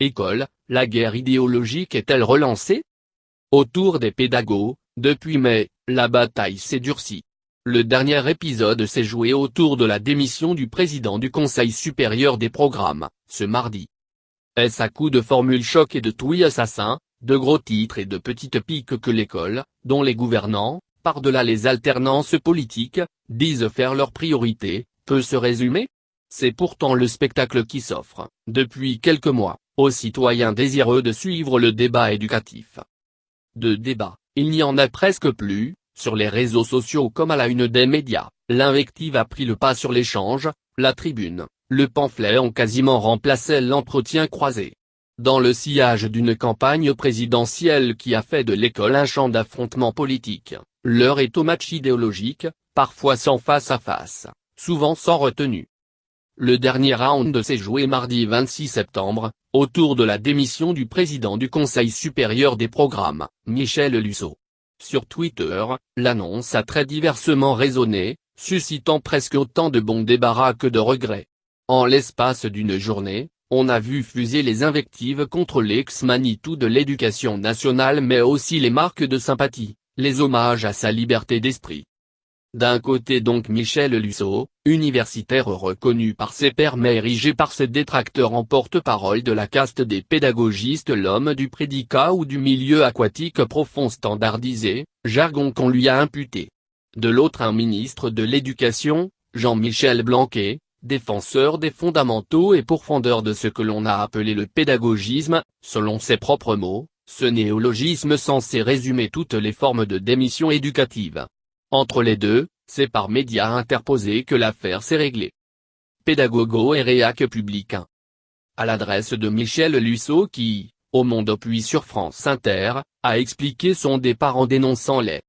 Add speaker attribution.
Speaker 1: École, la guerre idéologique est-elle relancée? Autour des pédagogues, depuis mai, la bataille s'est durcie. Le dernier épisode s'est joué autour de la démission du président du Conseil supérieur des programmes, ce mardi. Est-ce à coups de formules choc et de tweets assassins, de gros titres et de petites piques que l'école, dont les gouvernants, par-delà les alternances politiques, disent faire leur priorité, peut se résumer? C'est pourtant le spectacle qui s'offre, depuis quelques mois, aux citoyens désireux de suivre le débat éducatif. De débat, il n'y en a presque plus, sur les réseaux sociaux comme à la une des médias, l'invective a pris le pas sur l'échange, la tribune, le pamphlet ont quasiment remplacé l'entretien croisé. Dans le sillage d'une campagne présidentielle qui a fait de l'école un champ d'affrontement politique, l'heure est au match idéologique, parfois sans face à face, souvent sans retenue. Le dernier round s'est joué mardi 26 septembre, autour de la démission du président du Conseil supérieur des programmes, Michel Luceau. Sur Twitter, l'annonce a très diversement résonné, suscitant presque autant de bons débarras que de regrets. En l'espace d'une journée, on a vu fuser les invectives contre l'ex-Manitou de l'éducation nationale mais aussi les marques de sympathie, les hommages à sa liberté d'esprit. D'un côté donc Michel Luceau, universitaire reconnu par ses pairs mais érigé par ses détracteurs en porte-parole de la caste des pédagogistes, l'homme du prédicat ou du milieu aquatique profond standardisé, jargon qu'on lui a imputé. De l'autre un ministre de l'Éducation, Jean-Michel Blanquer, défenseur des fondamentaux et pourfendeur de ce que l'on a appelé le pédagogisme, selon ses propres mots, ce néologisme censé résumer toutes les formes de démission éducative. Entre les deux, c'est par médias interposés que l'affaire s'est réglée. Pédagogo et réac publicain. À l'adresse de Michel Luceau qui, au Monde puis sur France Inter, a expliqué son départ en dénonçant les